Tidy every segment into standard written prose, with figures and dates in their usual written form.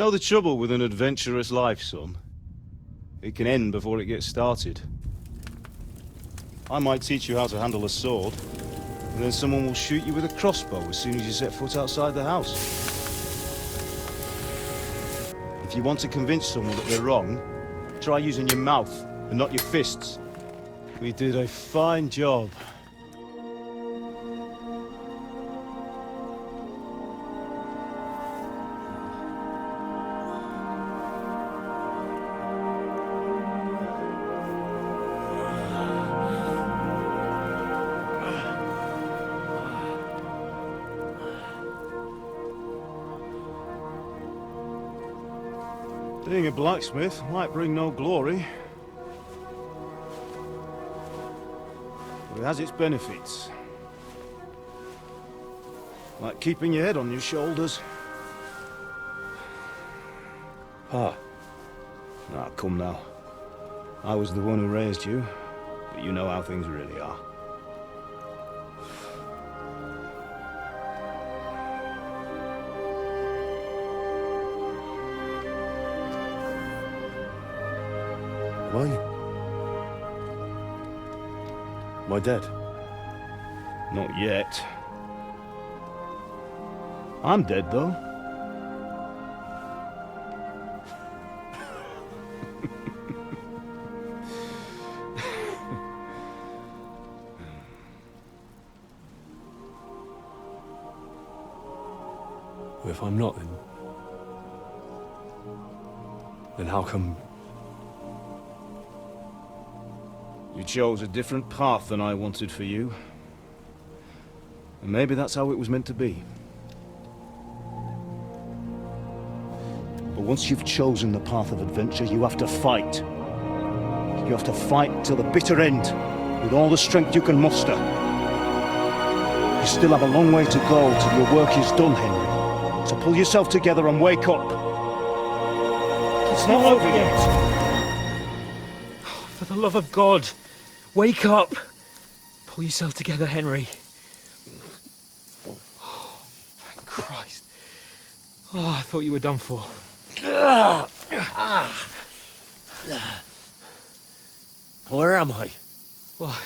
know the trouble with an adventurous life, son? It can end before it gets started. I might teach you how to handle a sword, and then someone will shoot you with a crossbow as soon as you set foot outside the house. If you want to convince someone that they're wrong, try using your mouth and not your fists. We did a fine job. Being a blacksmith might bring no glory, but it has its benefits. Like keeping your head on your shoulders. Pa. Ah, come now. I was the one who raised you, but you know how things really are. Why? Am I dead? Not yet. I'm dead, though. Well, if I'm not, then how come... You chose a different path than I wanted for you. And maybe that's how it was meant to be. But once you've chosen the path of adventure, you have to fight. You have to fight till the bitter end, with all the strength you can muster. You still have a long way to go till your work is done, Henry. So pull yourself together and wake up. It's not over yet. For the love of God, wake up! Pull yourself together, Henry. Oh, thank Christ. Oh, I thought you were done for. Where am I? Well,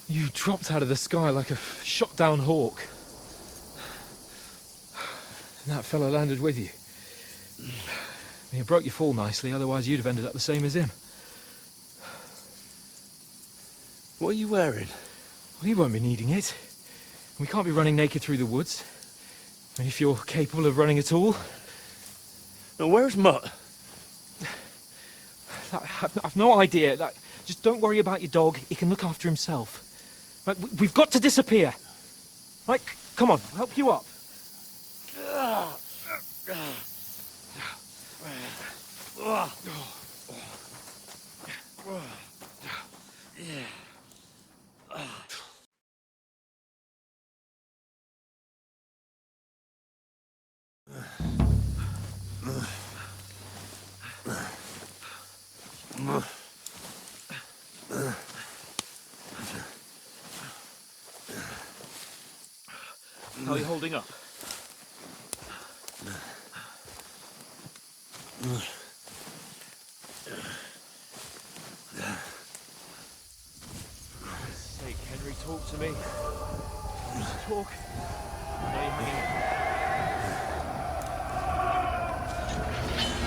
you dropped out of the sky like a shot-down hawk. And that fella landed with you. You broke your fall nicely, otherwise you'd have ended up the same as him. What are you wearing? Well, you won't be needing it. We can't be running naked through the woods. And if you're capable of running at all... Now, where's Mutt? I've no idea. Just don't worry about your dog. He can look after himself. Right, we've got to disappear. Right, come on, I'll help you up. How are you holding up? For Christ's sake, Henry, talk to me. Just talk. I know you're hanging up.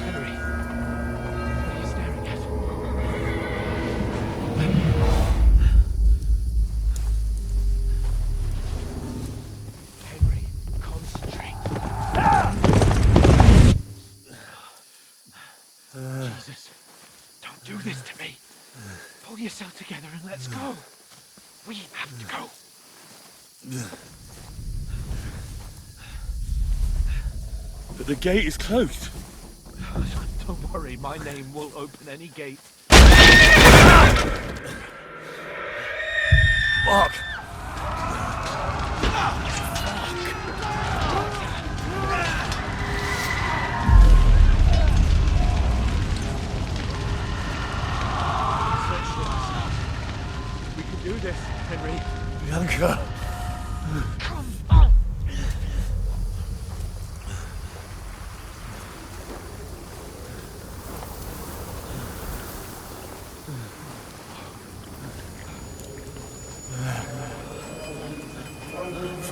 Henry, what are you staring at? Henry, concentrate. Jesus, don't do this to me. Pull yourself together and let's go. We have to go. But the gate is closed. Don't worry, my name will open any gate. Fuck! We can do this, Henry. Bianca! Come on!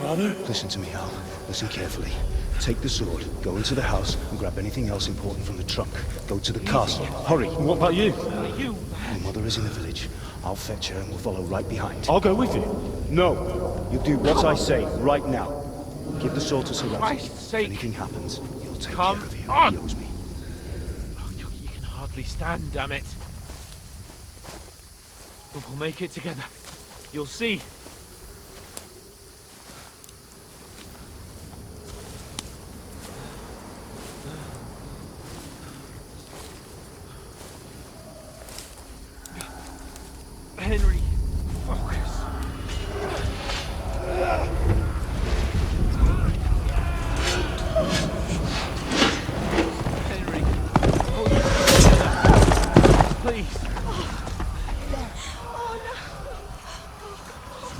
Father? Listen to me, Hal. Listen carefully. Take the sword, go into the house, and grab anything else important from the trunk. Go to the castle. Hurry. What about you? You... Your mother is in the village. I'll fetch her and we'll follow right behind. I'll go with you. No. You do what I say right now. Give the sword to Sir Ramsay. Christ's sake. If anything happens, he'll take Come care of you. on. He owes me. Oh, you can hardly stand, damn it. But we'll make it together. You'll see. Henry, focus. Henry, hold it together. Please.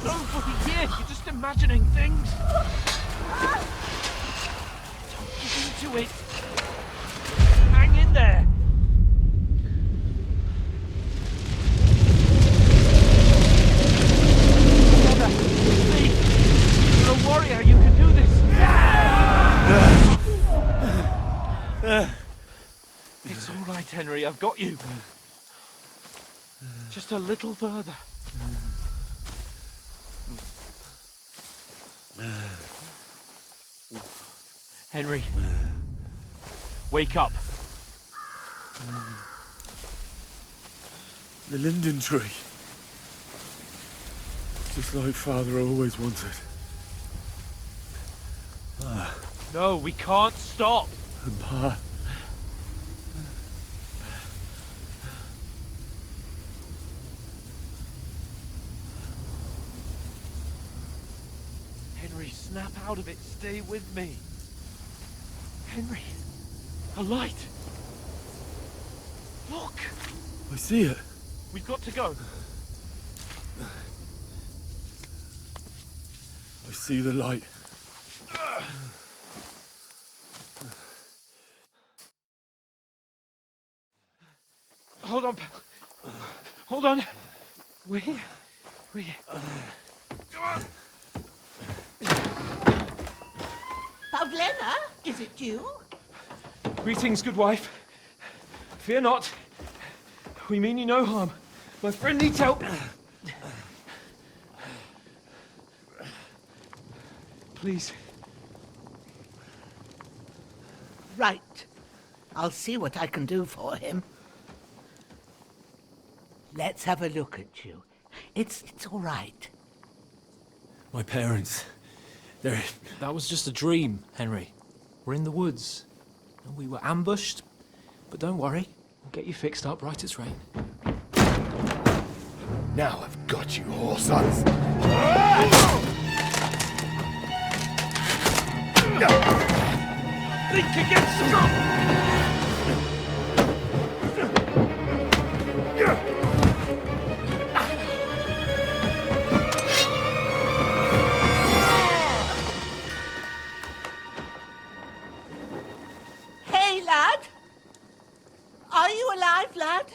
Nobody here. You're just imagining things. Don't give into it. Hang in there. You're a warrior, you can do this! It's all right, Henry, I've got you. Just a little further. Henry, wake up. The linden tree. Just like Father always wanted. No, we can't stop. And Pa. Henry, snap out of it. Stay with me. Henry, a light. Look, I see it. we've got to go. I see the light. Hold on, pal. Hold on. We're here. We're here. Come on. Pavlena, is it you? Greetings, good wife. Fear not. We mean you no harm. My friend needs help. Please. Right. I'll see what I can do for him. Let's have a look at you. It's all right. My parents. They're... That was just a dream, Henry. We're in the woods. And we were ambushed. But don't worry, we'll get you fixed up right as rain. Now I've got you, whoresons. Think against Hey, lad! Are you alive, lad?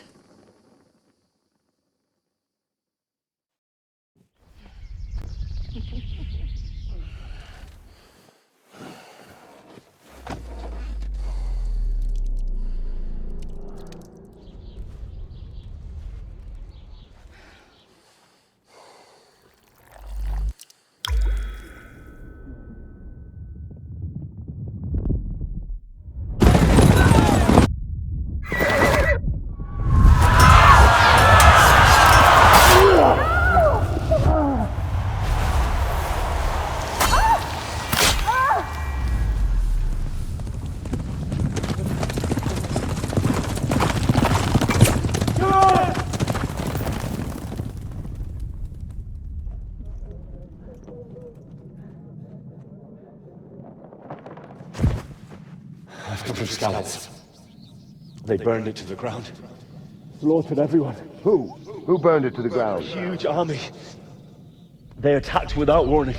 I've come from Scallops. They burned it to the ground. Slaughtered everyone. Who? Who burned it to the ground? Huge army. They attacked without warning.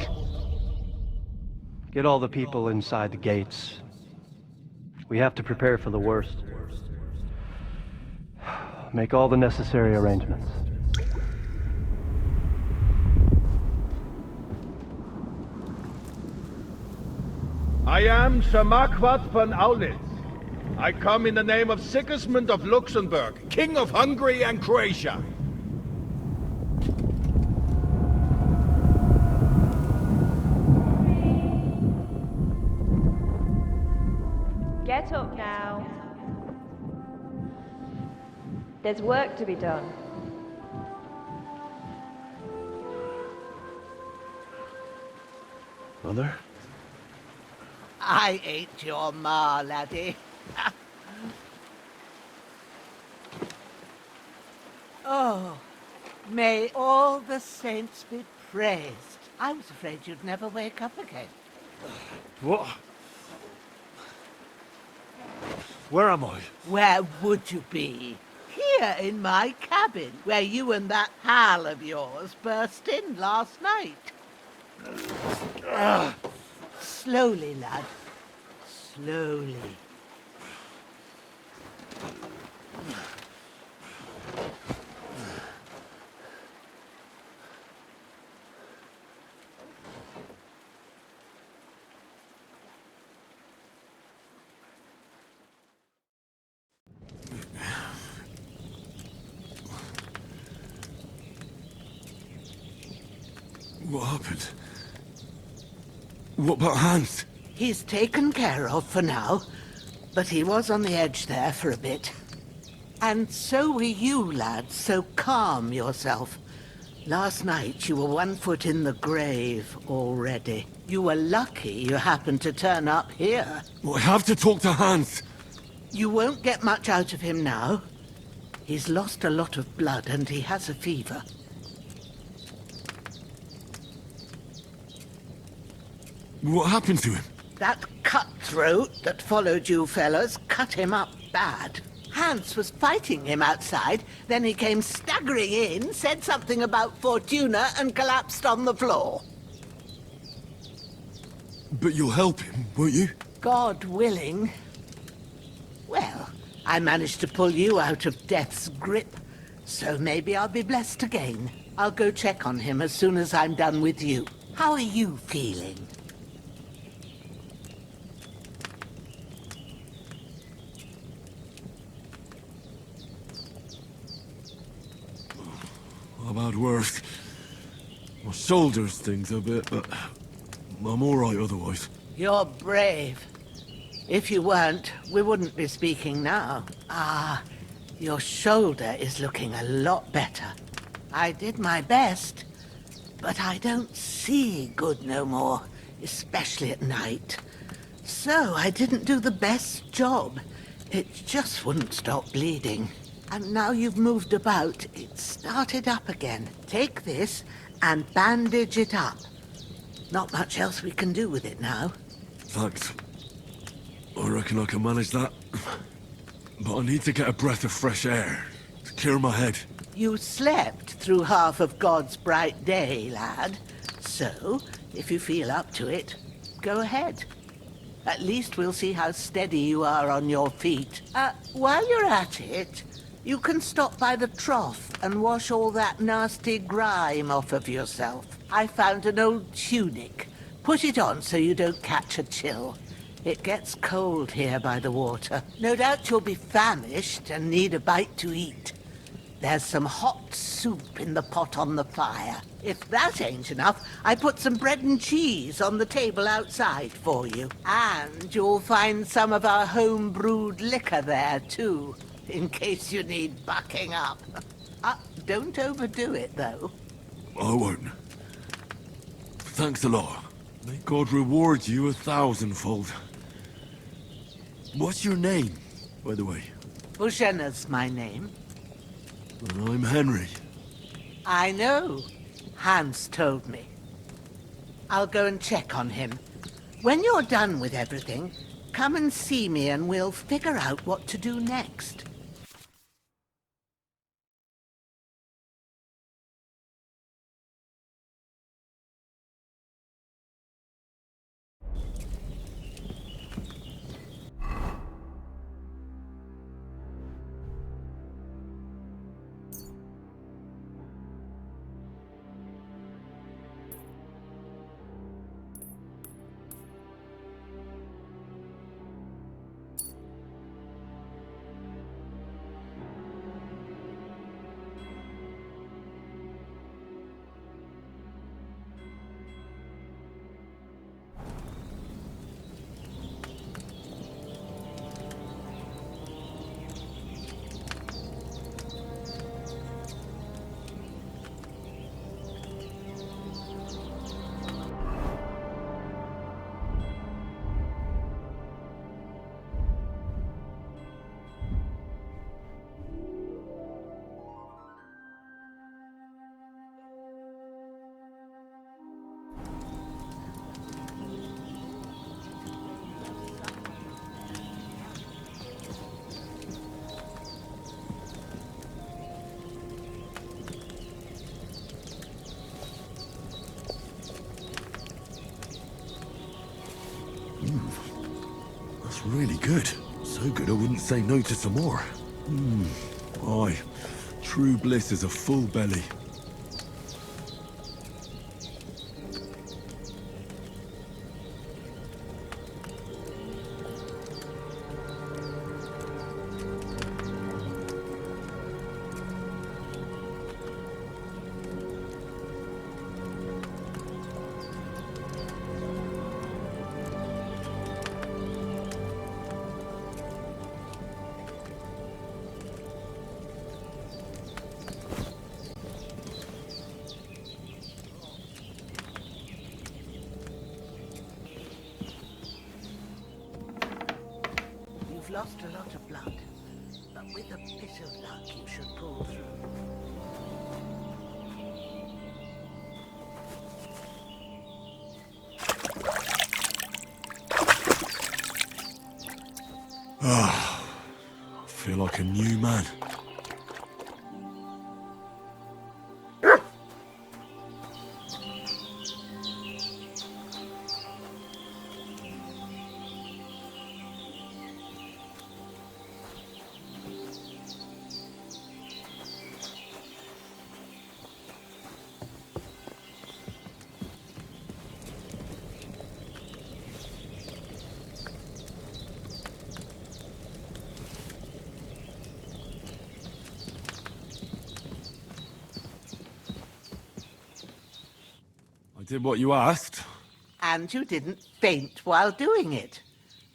Get all the people inside the gates. We have to prepare for the worst. Make all the necessary arrangements. I am Sir Marquardt von Aulitz. I come in the name of Sigismund of Luxembourg, King of Hungary and Croatia. Get up now. There's work to be done. Mother? I ain't your ma, laddie. Oh, may all the saints be praised. I was afraid you'd never wake up again. What? Where am I? Where would you be? Here in my cabin, where you and that pal of yours burst in last night. Slowly, lad. Slowly. What happened? What about Hans? He's taken care of for now, but he was on the edge there for a bit. And so were you, lad, so calm yourself. Last night you were 1 foot in the grave already. You were lucky you happened to turn up here. Well, I have to talk to Hans. You won't get much out of him now. He's lost a lot of blood and he has a fever. What happened to him? That cutthroat that followed you fellas cut him up bad. Hans was fighting him outside, then he came staggering in, said something about Furtuna and collapsed on the floor. But you'll help him, won't you? God willing. Well, I managed to pull you out of death's grip, so maybe I'll be blessed again. I'll go check on him as soon as I'm done with you. How are you feeling? I've had worse. My shoulders stings a bit, but I'm all right otherwise. You're brave. If you weren't, we wouldn't be speaking now. Ah, your shoulder is looking a lot better. I did my best, but I don't see good no more, especially at night. So I didn't do the best job. It just wouldn't stop bleeding. And now you've moved about, it started up again. Take this and bandage it up. Not much else we can do with it now. Thanks. I reckon I can manage that. But I need to get a breath of fresh air to clear my head. You slept through half of God's bright day, lad. So, if you feel up to it, go ahead. At least we'll see how steady you are on your feet. While you're at it, you can stop by the trough and wash all that nasty grime off of yourself. I found an old tunic. Put it on so you don't catch a chill. It gets cold here by the water. No doubt you'll be famished and need a bite to eat. There's some hot soup in the pot on the fire. If that ain't enough, I put some bread and cheese on the table outside for you. And you'll find some of our home-brewed liquor there, too, in case you need bucking up. Don't overdo it, though. I won't. Thanks a lot. May God reward you 1,000-fold. What's your name, by the way? Furtuna's my name. And I'm Henry. I know. Hans told me. I'll go and check on him. When you're done with everything, come and see me and we'll figure out what to do next. good. So good I wouldn't say no to some more. Aye. True bliss is a full belly. You've lost a lot of blood, but with a bit of luck you should pull through. I feel like a new man. I did what you asked. And you didn't faint while doing it.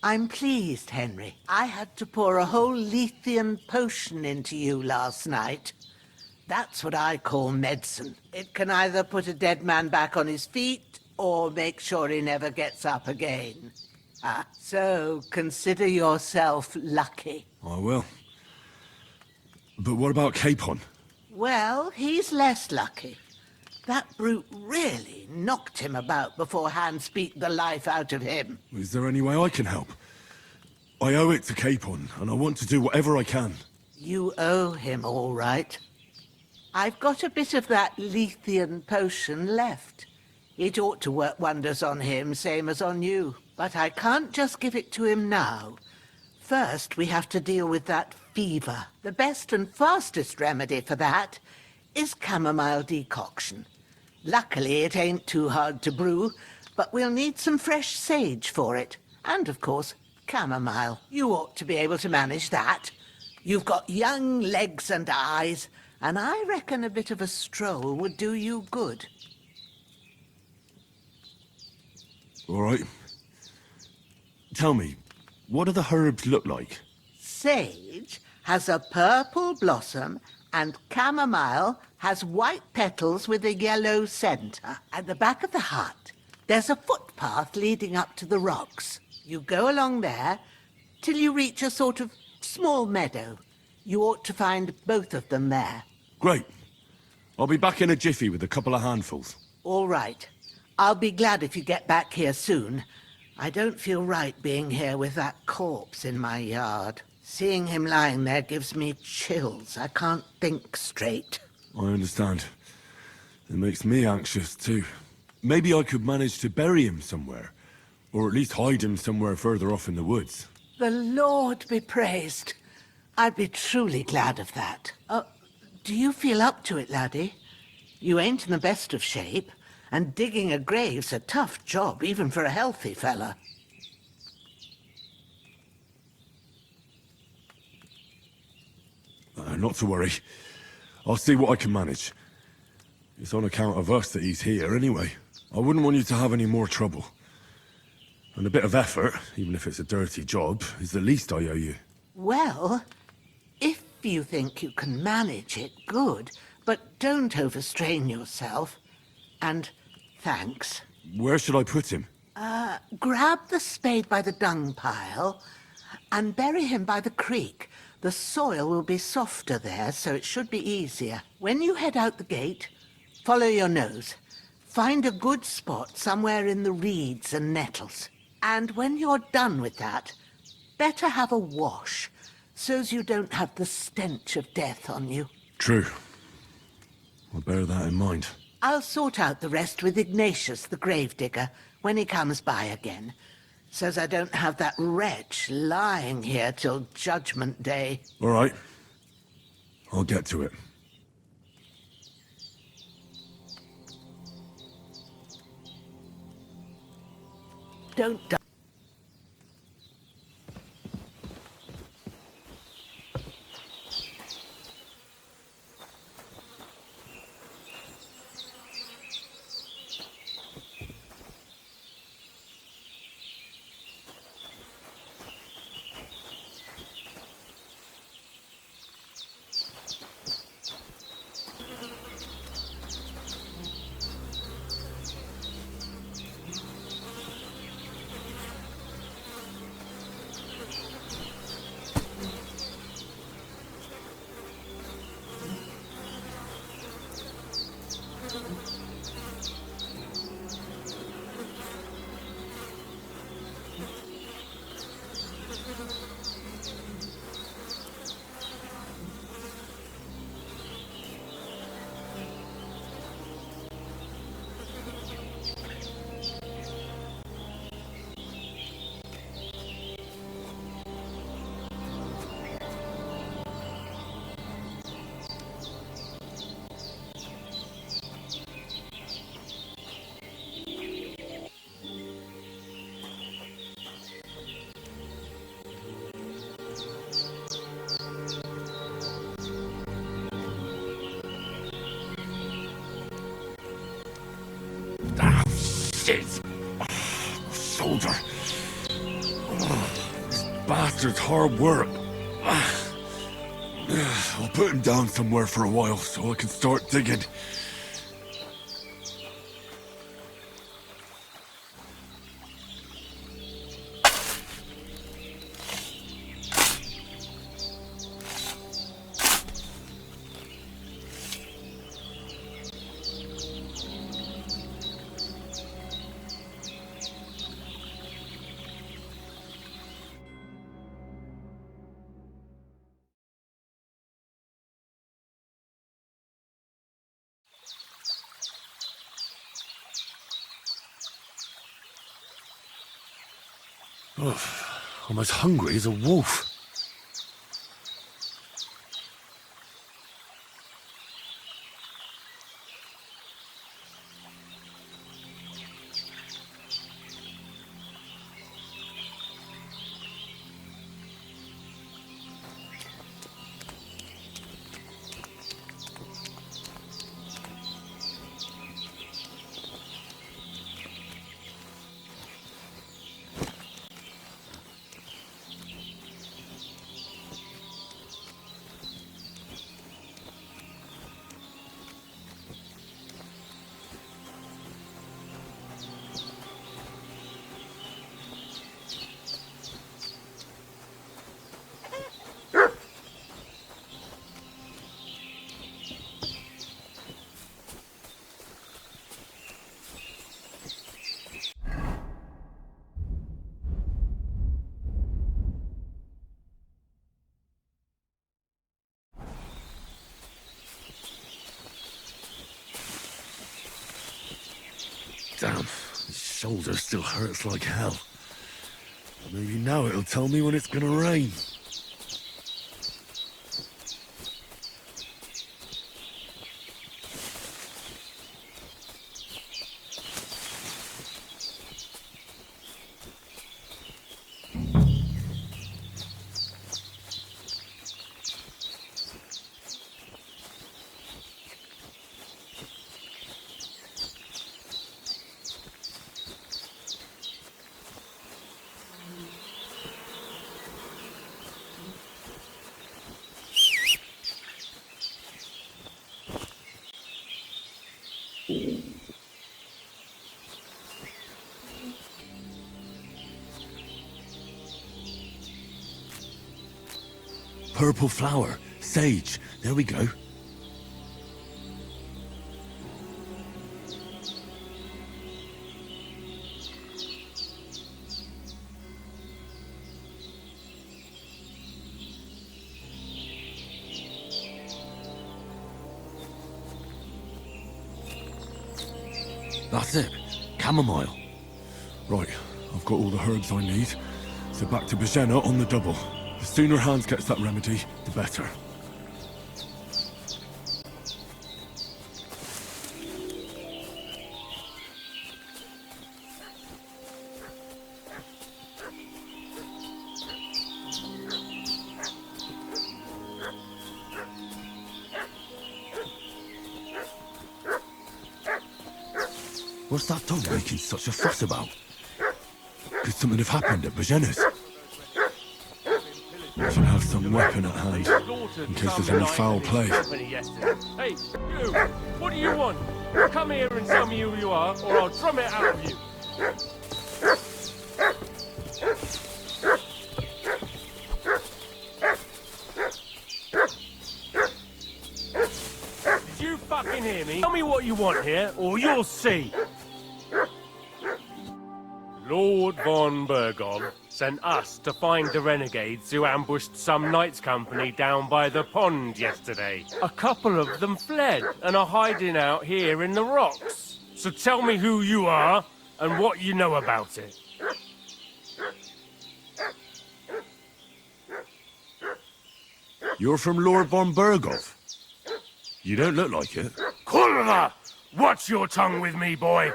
I'm pleased, Henry. I had to pour a whole Lethean potion into you last night. That's what I call medicine. It can either put a dead man back on his feet or make sure he never gets up again. So consider yourself lucky. I will. But what about Capon? Well, he's less lucky. That brute really knocked him about before Hans beat the life out of him. Is there any way I can help? I owe it to Capon, and I want to do whatever I can. You owe him, all right. I've got a bit of that Lethean potion left. It ought to work wonders on him, same as on you. But I can't just give it to him now. First, we have to deal with that fever. The best and fastest remedy for that is chamomile decoction. Luckily, it ain't too hard to brew, but we'll need some fresh sage for it. And, of course, chamomile. You ought to be able to manage that. You've got young legs and eyes, and I reckon a bit of a stroll would do you good. All right. Tell me, what do the herbs look like? Sage has a purple blossom, and chamomile has white petals with a yellow centre. At the back of the hut, there's a footpath leading up to the rocks. You go along there till you reach a sort of small meadow. You ought to find both of them there. Great. I'll be back in a jiffy with a couple of handfuls. All right. I'll be glad if you get back here soon. I don't feel right being here with that corpse in my yard. Seeing him lying there gives me chills. I can't think straight. I understand. It makes me anxious, too. Maybe I could manage to bury him somewhere. Or at least hide him somewhere further off in the woods. The Lord be praised. I'd be truly glad of that. Do you feel up to it, laddie? You ain't in the best of shape, and digging a grave's a tough job, even for a healthy fella. Not to worry. I'll see what I can manage. It's on account of us that he's here, anyway. I wouldn't want you to have any more trouble. And a bit of effort, even if it's a dirty job, is the least I owe you. Well, if you think you can manage it, good. But don't overstrain yourself. And thanks. Where should I put him? Grab the spade by the dung pile and bury him by the creek. The soil will be softer there, so it should be easier. When you head out the gate, follow your nose. Find a good spot somewhere in the reeds and nettles. And when you're done with that, better have a wash, so's you don't have the stench of death on you. True. I'll bear that in mind. I'll sort out the rest with Ignatius, the gravedigger, when he comes by again. Says I don't have that wretch lying here till Judgment Day. All right. I'll get to it. Don't die. Shit! Soldier! This bastard's hard work. I'll put him down somewhere for a while so I can start digging. I'm as hungry as a wolf. Damn, his shoulder still hurts like hell. Maybe now it'll tell me when it's gonna rain. Purple flower, sage, there we go. That's it. Chamomile. Right, I've got all the herbs I need, so back to Bajena on the double. The sooner Hans gets that remedy, the better. What's that dog making such a fuss about? Could something have happened at Bajena's? I should have some weapon at hand, in case there's any foul play. Hey, you! What do you want? Come here and tell me who you are, or I'll drum it out of you. Did you fucking hear me? Tell me what you want here, or you'll see. Lord von Bergov sent us to find the renegades who ambushed some knights' company down by the pond yesterday. A couple of them fled and are hiding out here in the rocks. So tell me who you are and what you know about it. You're from Lord von Bergov? You don't look like it. Kulva! Watch your tongue with me, boy.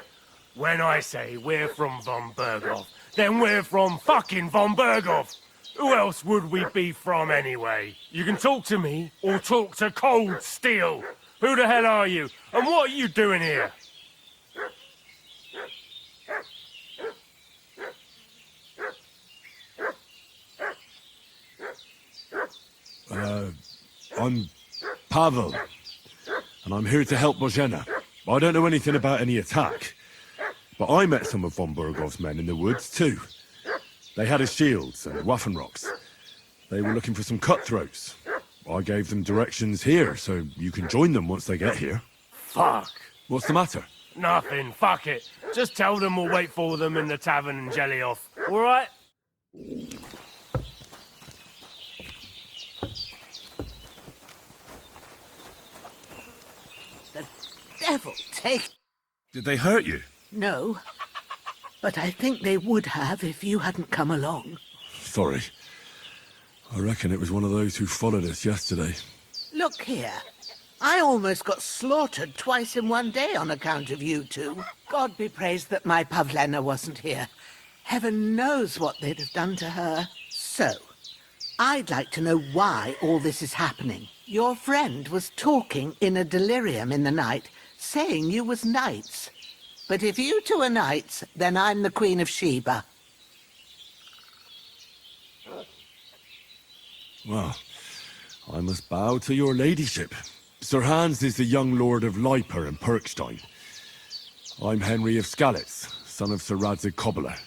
When I say we're from von Bergov, then we're from fucking von Bergov. Who else would we be from anyway? You can talk to me or talk to cold steel. Who the hell are you? And what are you doing here? I'm Pavel, and I'm here to help Bojena. I don't know anything about any attack, but I met some of von Bergov's men in the woods too. They had his shields and Waffenrocks. They were looking for some cutthroats. I gave them directions here, so you can join them once they get here. Fuck. What's the matter? Nothing, fuck it. Just tell them we'll wait for them in the tavern in Jelioff, alright? The devil take... Did they hurt you? No, but I think they would have if you hadn't come along. Sorry. I reckon it was one of those who followed us yesterday. Look here. I almost got slaughtered twice in one day on account of you two. God be praised that my Pavlena wasn't here. Heaven knows what they'd have done to her. So, I'd like to know why all this is happening. Your friend was talking in a delirium in the night, saying you was knights. But if you two are knights, then I'm the Queen of Sheba. Well, I must bow to your ladyship. Sir Hans is the young lord of Leiper and Perkstein. I'm Henry of Skalitz, son of Sir Radzig Kobyla,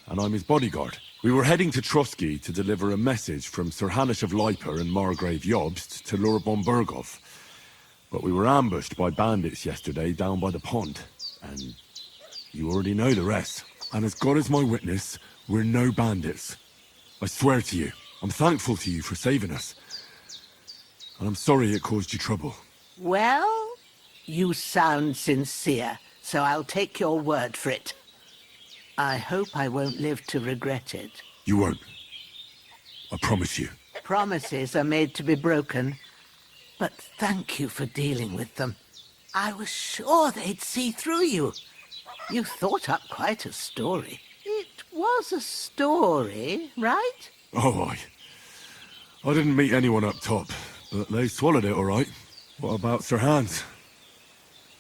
and I'm his bodyguard. We were heading to Trotsky to deliver a message from Sir Hanish of Leiper and Margrave Jobst to Lord von Bergov. But we were ambushed by bandits yesterday down by the pond, and you already know the rest. And as God is my witness, we're no bandits. I swear to you, I'm thankful to you for saving us. And I'm sorry it caused you trouble. Well, you sound sincere, so I'll take your word for it. I hope I won't live to regret it. You won't. I promise you. Promises are made to be broken, but thank you for dealing with them. I was sure they'd see through you. You thought up quite a story. It was a story, right? Oh, I didn't meet anyone up top, but they swallowed it all right. What about Sir Hans?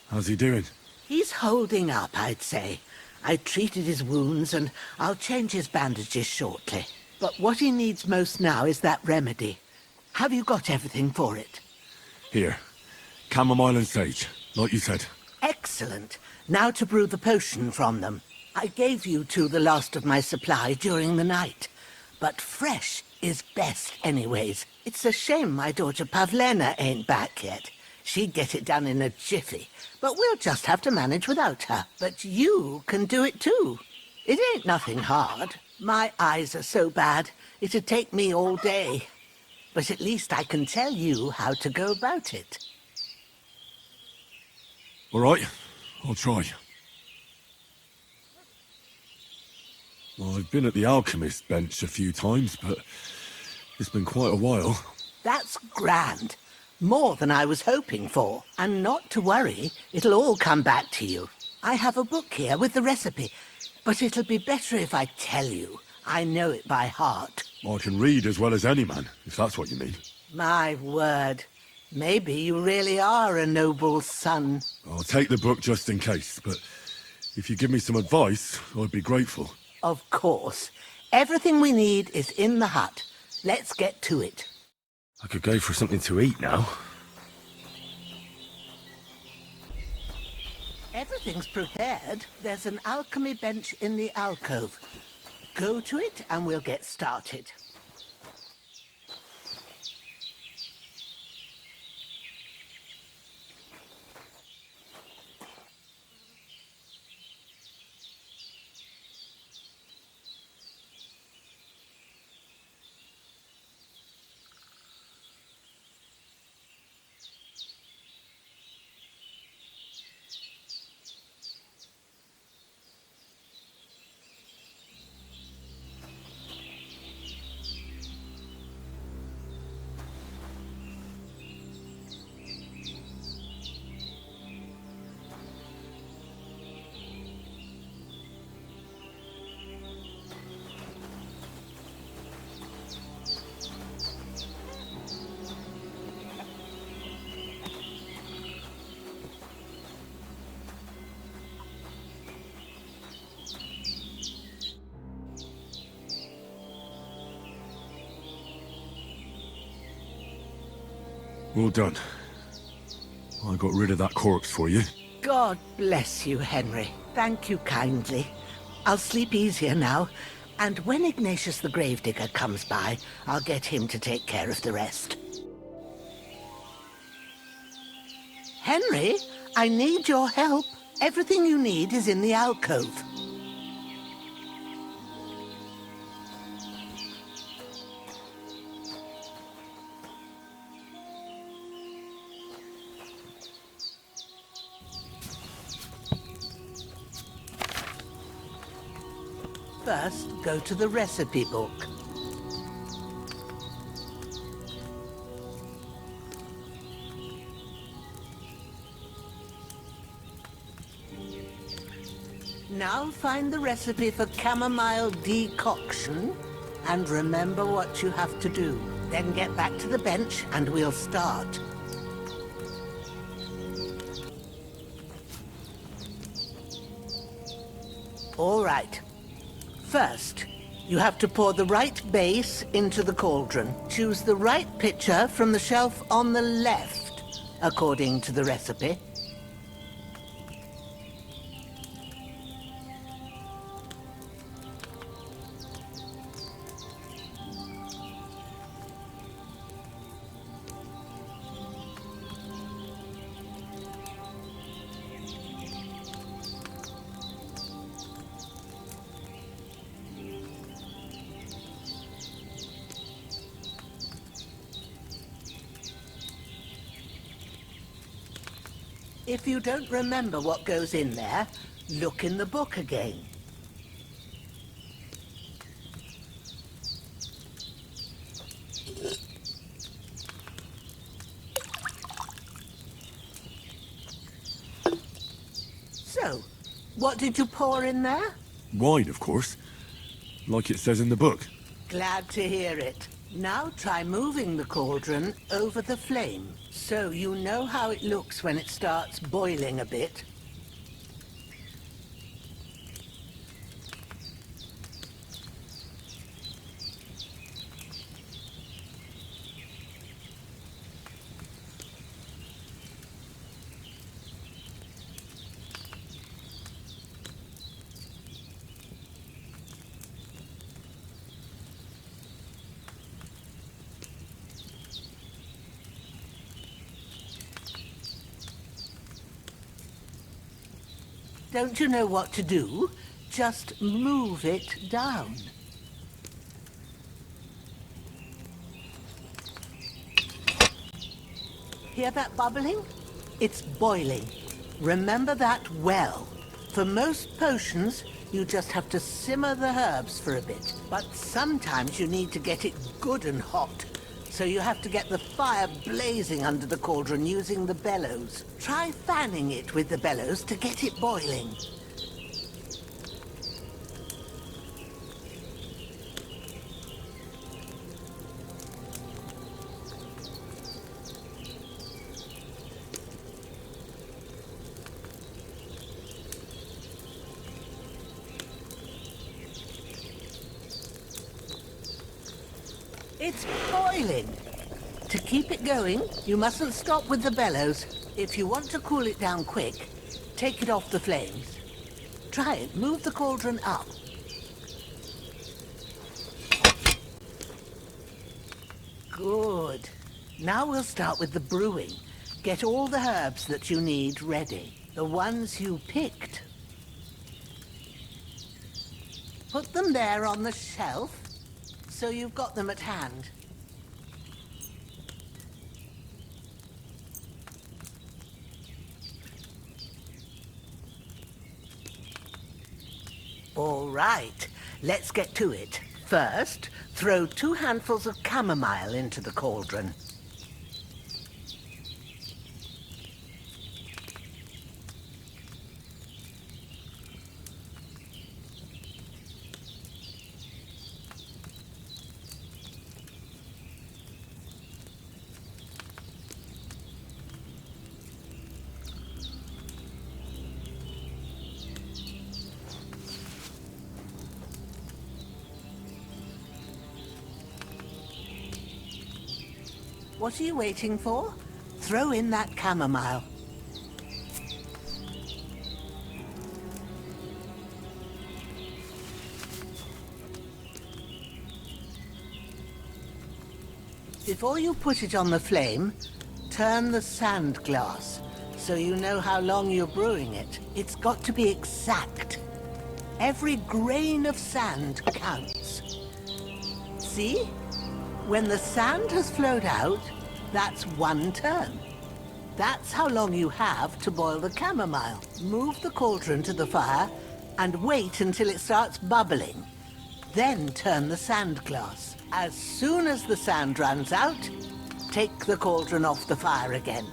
How's he doing? He's holding up, I'd say. I treated his wounds, and I'll change his bandages shortly. But what he needs most now is that remedy. Have you got everything for it? Here. Chamomile and sage, like you said. Excellent. Now to brew the potion from them. I gave you two the last of my supply during the night. But fresh is best anyways. It's a shame my daughter Pavlena ain't back yet. She'd get it done in a jiffy. But we'll just have to manage without her. But you can do it too. It ain't nothing hard. My eyes are so bad, it'd take me all day. But at least I can tell you how to go about it. All right, I'll try. Well, I've been at the alchemist bench a few times, but it's been quite a while. That's grand. More than I was hoping for. And not to worry, it'll all come back to you. I have a book here with the recipe, but it'll be better if I tell you. I know it by heart. I can read as well as any man, if that's what you mean. My word. Maybe you really are a noble son. I'll take the book just in case, but if you give me some advice, I'd be grateful. Of course. Everything we need is in the hut. Let's get to it. I could go for something to eat now. Everything's prepared. There's an alchemy bench in the alcove. Go to it and we'll get started. Well done. I got rid of that corpse for you. God bless you, Henry. Thank you kindly. I'll sleep easier now, and when Ignatius the Gravedigger comes by, I'll get him to take care of the rest. Henry, I need your help. Everything you need is in the alcove. First, go to the recipe book. Now find the recipe for chamomile decoction, and remember what you have to do. Then get back to the bench, and we'll start. All right. First, you have to pour the right base into the cauldron. Choose the right pitcher from the shelf on the left, according to the recipe. If you don't remember what goes in there, look in the book again. So, what did you pour in there? Wine, of course. Like it says in the book. Glad to hear it. Now try moving the cauldron over the flame, so you know how it looks when it starts boiling a bit. Don't you know what to do? Just move it down. Hear that bubbling? It's boiling. Remember that well. For most potions, You just have to simmer the herbs for a bit. But sometimes you need to get it good and hot. So you have to get the fire blazing under the cauldron using the bellows. Try fanning it with the bellows to get it boiling. It's boiling. To keep it going, you mustn't stop with the bellows. If you want to cool it down quick, take it off the flames. Try it. Move the cauldron up. Good. Now we'll start with the brewing. Get all the herbs that you need ready. The ones you picked. Put them there on the shelf, so you've got them at hand. All right, let's get to it. First, throw 2 handfuls of chamomile into the cauldron. What are you waiting for? Throw in that chamomile. Before you put it on the flame, turn the sand glass so you know how long you're brewing it. It's got to be exact. Every grain of sand counts. See? When the sand has flowed out, that's 1 turn. That's how long you have to boil the chamomile. Move the cauldron to the fire and wait until it starts bubbling. Then turn the sand glass. As soon as the sand runs out, take the cauldron off the fire again.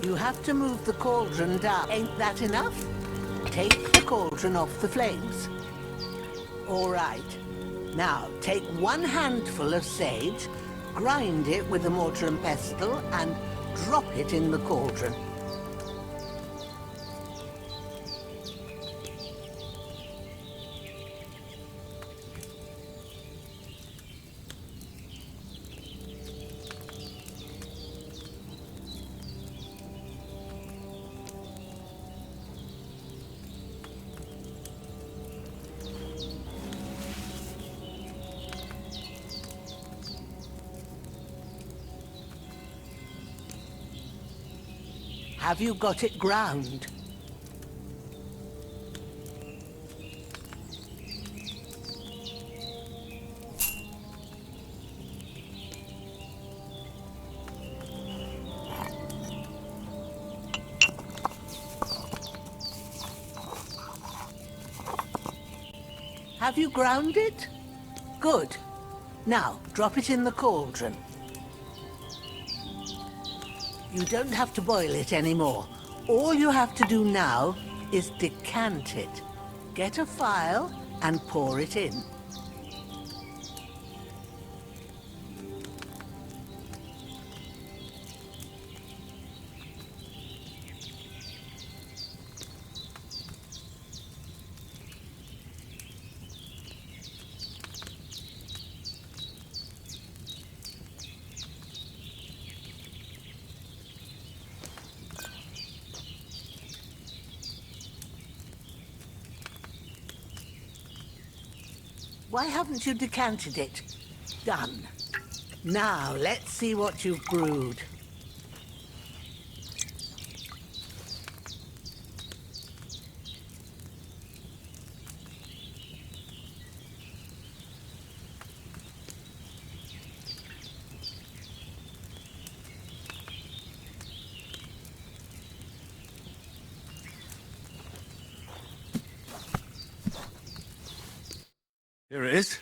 You have to move the cauldron down. Ain't that enough? Take the cauldron off the flames. All right. Now, take 1 handful of sage, grind it with a mortar and pestle, and drop it in the cauldron. Have you got it ground? Have you ground it? Good. Now, drop it in the cauldron. You don't have to boil it anymore. All you have to do now is decant it. Get a phial and pour it in. Why haven't you decanted it? Done. Now, let's see what you've brewed. Here it is.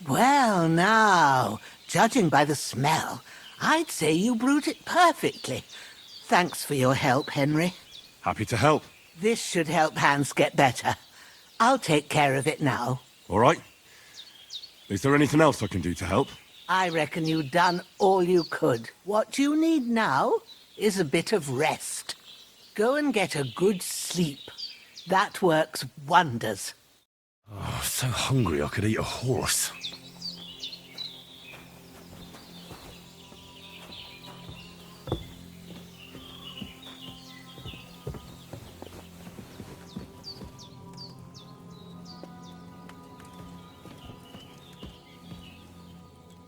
Well, now, judging by the smell, I'd say you brewed it perfectly. Thanks for your help, Henry. Happy to help. This should help Hans get better. I'll take care of it now. All right. Is there anything else I can do to help? I reckon you've done all you could. What you need now is a bit of rest. Go and get a good sleep. That works wonders. Oh, so hungry I could eat a horse.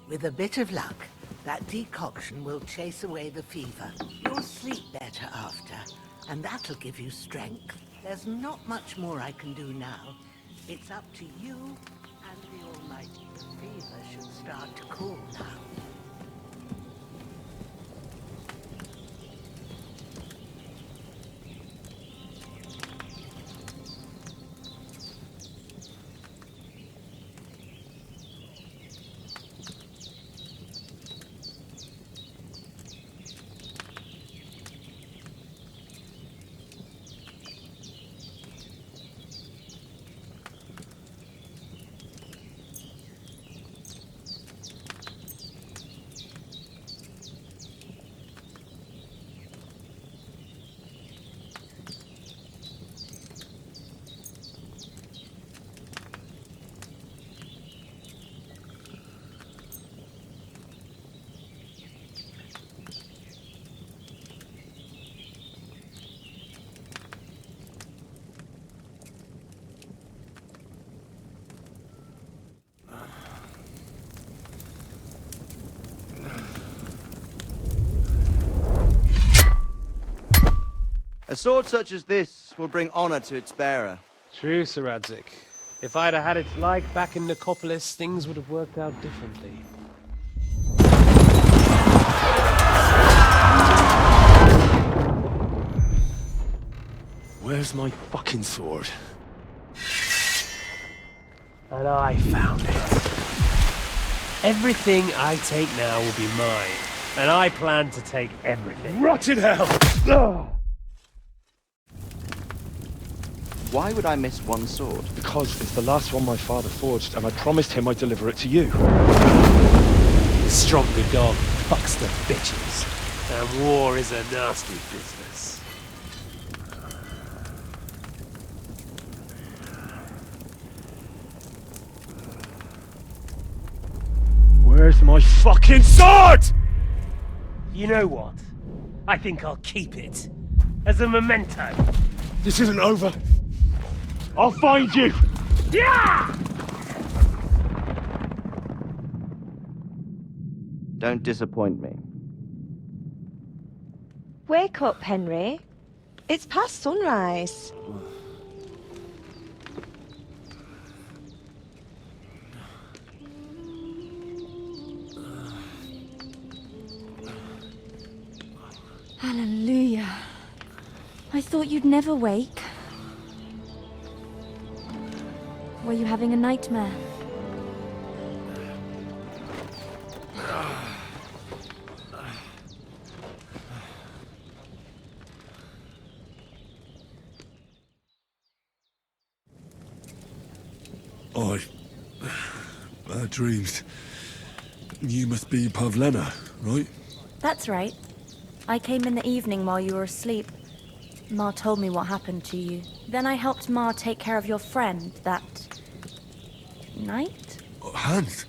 With a bit of luck, that decoction will chase away the fever. You'll sleep better after, and that'll give you strength. There's not much more I can do now. It's up to you and the Almighty. The fever should start to cool now. A sword such as this will bring honor to its bearer. True, Sir Radzik. If I'd have had its like back in Nicopolis, things would have worked out differently. Where's my fucking sword? And I found it. Everything I take now will be mine, and I plan to take everything. Rotted hell! Ugh. Why would I miss one sword? Because it's the last one my father forged, and I promised him I'd deliver it to you. Stronger dog fucks the bitches, and war is a nasty business. Where's my fucking sword? You know what? I think I'll keep it. As a memento. This isn't over. I'll find you! Yeah! Don't disappoint me. Wake up, Henry. It's past sunrise. Hallelujah. I thought you'd never wake. Were you having a nightmare? I dreamed. You must be Pavlena, right? That's right. I came in the evening while you were asleep. Ma told me what happened to you. Then I helped Ma take care of your friend that night? Hans?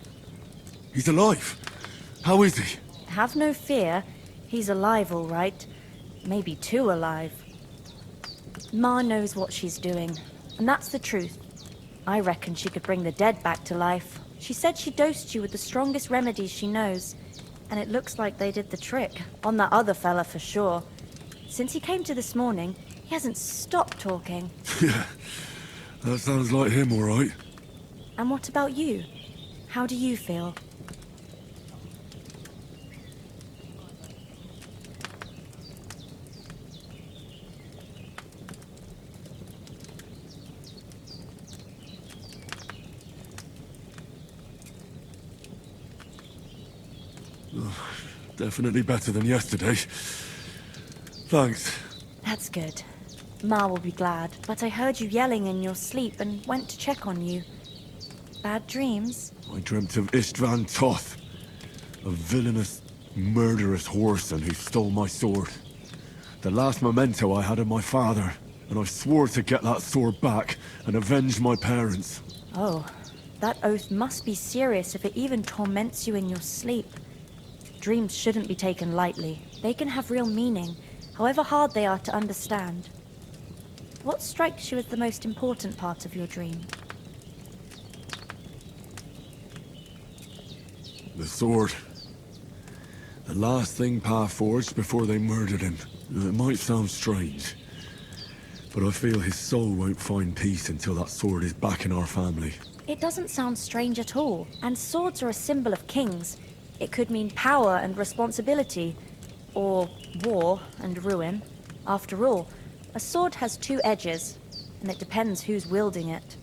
He's alive. How is he? Have no fear. He's alive, all right. Maybe too alive. Ma knows what she's doing. And that's the truth. I reckon she could bring the dead back to life. She said she dosed you with the strongest remedies she knows. And it looks like they did the trick. On that other fella for sure. Since he came to this morning, he hasn't stopped talking. Yeah, that sounds like him, all right. And what about you? How do you feel? Definitely better than yesterday. Thanks. That's good. Ma will be glad, but I heard you yelling in your sleep and went to check on you. Bad dreams? I dreamt of Istvan Toth, a villainous, murderous whoreson who stole my sword. The last memento I had of my father, and I swore to get that sword back and avenge my parents. Oh, that oath must be serious if it even torments you in your sleep. Dreams shouldn't be taken lightly. They can have real meaning, however hard they are to understand. What strikes you as the most important part of your dream? The sword. The last thing Pa forged before they murdered him. It might sound strange, but I feel his soul won't find peace until that sword is back in our family. It doesn't sound strange at all, and swords are a symbol of kings. It could mean power and responsibility, or war and ruin. After all, a sword has two edges, and it depends who's wielding it.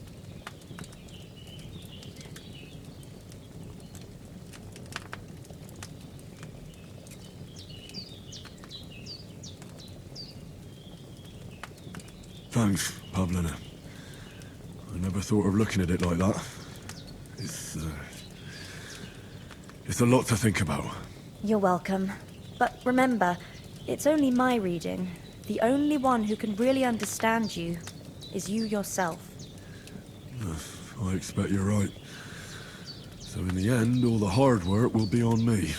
Thanks, Pavlina. I never thought of looking at it like that. It's a lot to think about. You're welcome. But remember, it's only my reading. The only one who can really understand you is you yourself. I expect you're right. So in the end, all the hard work will be on me.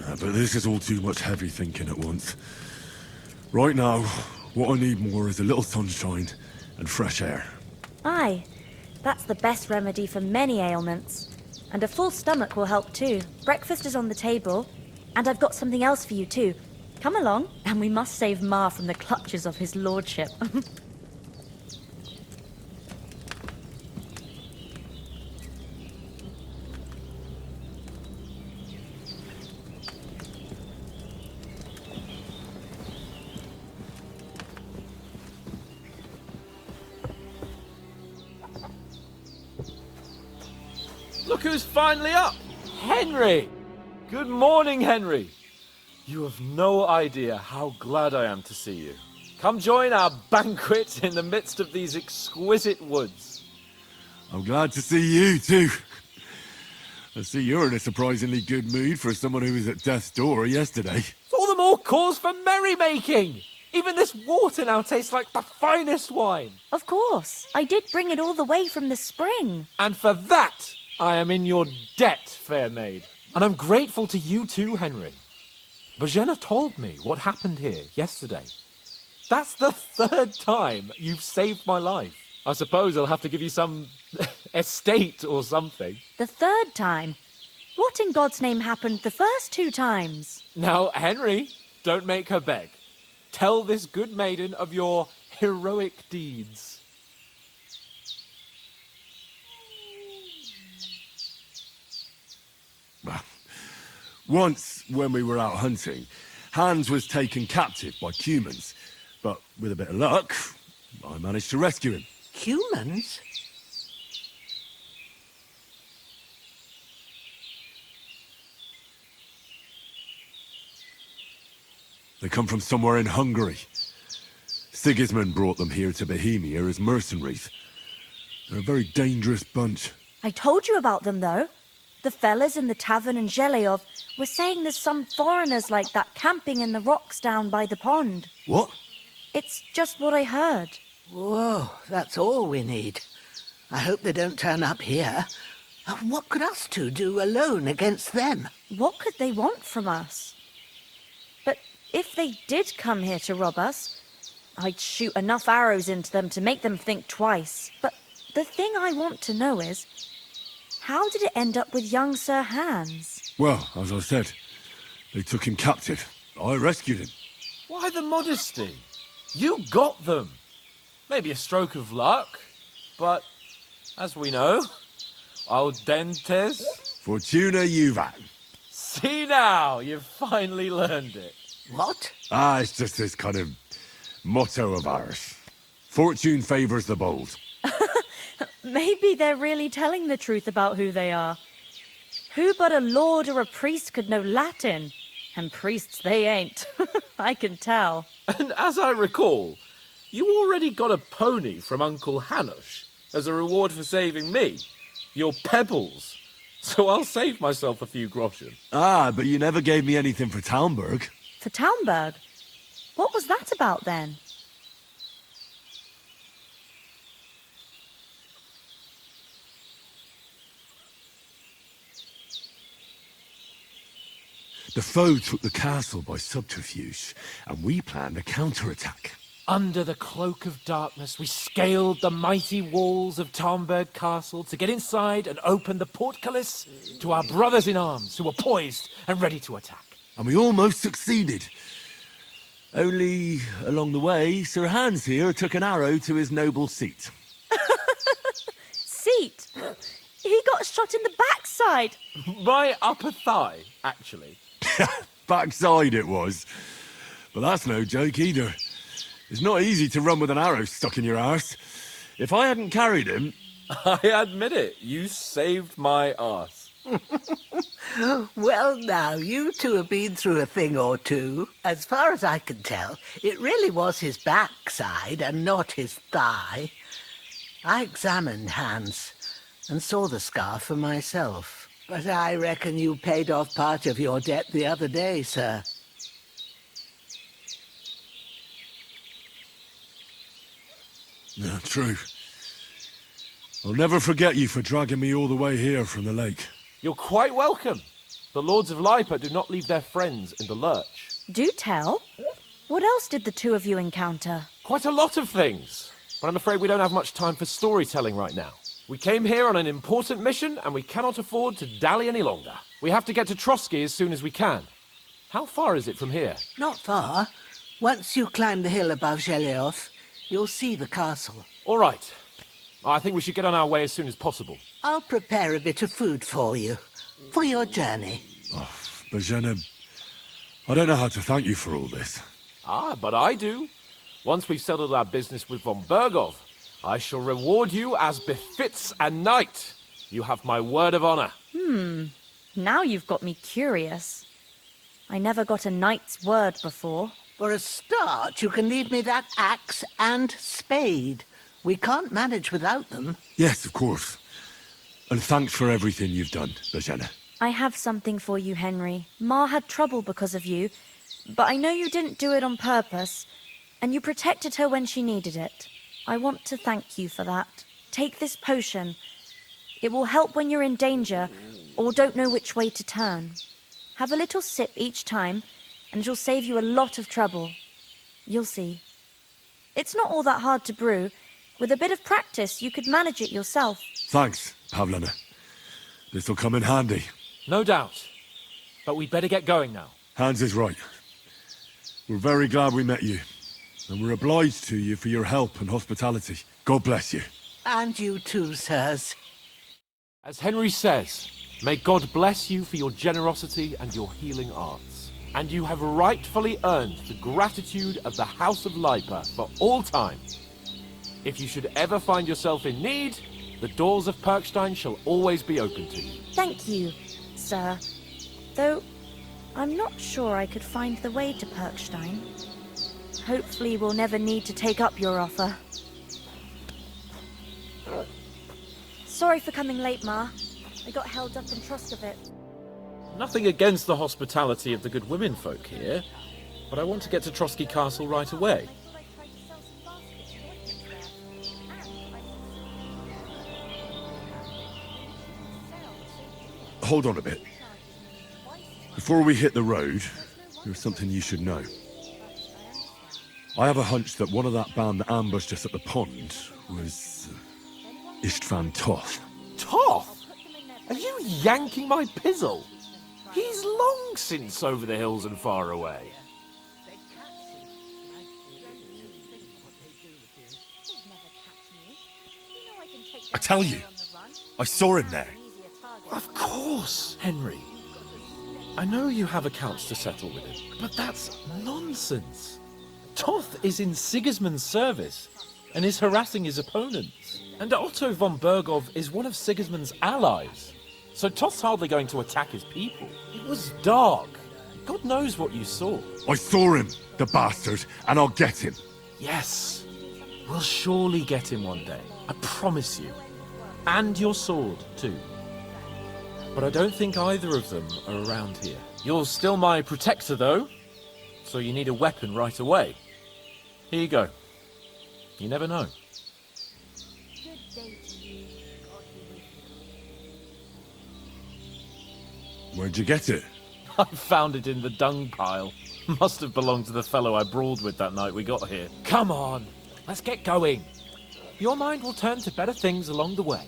But this is all too much heavy thinking at once. Right now, what I need more is a little sunshine and fresh air. Aye, that's the best remedy for many ailments. And a full stomach will help too. Breakfast is on the table, and I've got something else for you too. Come along, and we must save Ma from the clutches of his lordship. Look who's finally up! Henry! Good morning, Henry! You have no idea how glad I am to see you. Come join our banquet in the midst of these exquisite woods. I'm glad to see you, too. I see you're in a surprisingly good mood for someone who was at death's door yesterday. All the more cause for merrymaking! Even this water now tastes like the finest wine. Of course. I did bring it all the way from the spring. And for that, I am in your debt, fair maid. And I'm grateful to you too, Henry. Bajena told me what happened here yesterday. That's the third time you've saved my life. I suppose I'll have to give you some estate or something. The third time? What in God's name happened the first two times? Now, Henry, don't make her beg. Tell this good maiden of your heroic deeds. Once, when we were out hunting, Hans was taken captive by humans. But with a bit of luck, I managed to rescue him. Humans? They come from somewhere in Hungary. Sigismund brought them here to Bohemia as mercenaries. They're a very dangerous bunch. I told you about them, though. The fellas in the tavern in Zheleyov were saying there's some foreigners like that camping in the rocks down by the pond. What? It's just what I heard. Whoa, that's all we need. I hope they don't turn up here. What could us two do alone against them? What could they want from us? But if they did come here to rob us, I'd shoot enough arrows into them to make them think twice. But the thing I want to know is, how did it end up with young Sir Hans? Well, as I said, they took him captive. I rescued him. Why the modesty? You got them. Maybe a stroke of luck, but as we know, audentes. Fortuna juvat. See now, you've finally learned it. What? It's just this kind of motto of ours. Fortune favours the bold. Maybe they're really telling the truth about who they are. Who but a lord or a priest could know Latin? And priests they ain't. I can tell. And as I recall, you already got a pony from Uncle Hanush as a reward for saving me. Your pebbles. So I'll save myself a few groschen. But you never gave me anything for Talmberg. For Talmberg? What was that about then? The foe took the castle by subterfuge, and we planned a counterattack. Under the cloak of darkness, we scaled the mighty walls of Talmberg Castle to get inside and open the portcullis to our brothers in arms who were poised and ready to attack. And we almost succeeded. Only, along the way, Sir Hans here took an arrow to his noble seat. Seat? He got shot in the backside. My upper thigh, actually. Backside it was. But that's no joke either. It's not easy to run with an arrow stuck in your arse. If I hadn't carried him... I admit it, you saved my arse. Well, now, you two have been through a thing or two. As far as I can tell, it really was his backside and not his thigh. I examined Hans and saw the scar for myself. But I reckon you paid off part of your debt the other day, sir. Yeah, true. I'll never forget you for dragging me all the way here from the lake. You're quite welcome. The Lords of Lipa do not leave their friends in the lurch. Do tell. What else did the two of you encounter? Quite a lot of things. But I'm afraid we don't have much time for storytelling right now. We came here on an important mission, and we cannot afford to dally any longer. We have to get to Trotsky as soon as we can. How far is it from here? Not far. Once you climb the hill above Zhelioth, you'll see the castle. All right. I think we should get on our way as soon as possible. I'll prepare a bit of food for you, for your journey. Bozhena, I don't know how to thank you for all this. But I do. Once we've settled our business with von Bergov, I shall reward you as befits a knight. You have my word of honor. Now you've got me curious. I never got a knight's word before. For a start, you can leave me that axe and spade. We can't manage without them. Yes, of course. And thanks for everything you've done, Bozhena. I have something for you, Henry. Ma had trouble because of you, but I know you didn't do it on purpose, and you protected her when she needed it. I want to thank you for that. Take this potion. It will help when you're in danger or don't know which way to turn. Have a little sip each time, and it'll save you a lot of trouble. You'll see. It's not all that hard to brew. With a bit of practice, you could manage it yourself. Thanks, Pavlana. This'll come in handy. No doubt. But we'd better get going now. Hans is right. We're very glad we met you. And we're obliged to you for your help and hospitality. God bless you. And you too, sirs. As Henry says, may God bless you for your generosity and your healing arts. And you have rightfully earned the gratitude of the House of Lipa for all time. If you should ever find yourself in need, the doors of Perkstein shall always be open to you. Thank you, sir. Though, I'm not sure I could find the way to Perkstein. Hopefully we'll never need to take up your offer. Sorry for coming late, Ma. I got held up in Troskovic. Nothing against the hospitality of the good women folk here, but I want to get to Trotsky Castle right away. Hold on a bit. Before we hit the road, there's something you should know. I have a hunch that one of that band that ambushed us at the pond was Istvan Toth. Toth? Are you yanking my pizzle? He's long since over the hills and far away. I tell you, I saw him there. Of course, Henry. I know you have accounts to settle with him, but that's nonsense. Toth is in Sigismund's service and is harassing his opponents. And Otto von Bergov is one of Sigismund's allies. So Toth's hardly going to attack his people. It was dark. God knows what you saw. I saw him, the bastard, and I'll get him. Yes. We'll surely get him one day. I promise you. And your sword, too. But I don't think either of them are around here. You're still my protector, though. So you need a weapon right away. Here you go. You never know. Where'd you get it? I found it in the dung pile. Must have belonged to the fellow I brawled with that night we got here. Come on, let's get going. Your mind will turn to better things along the way.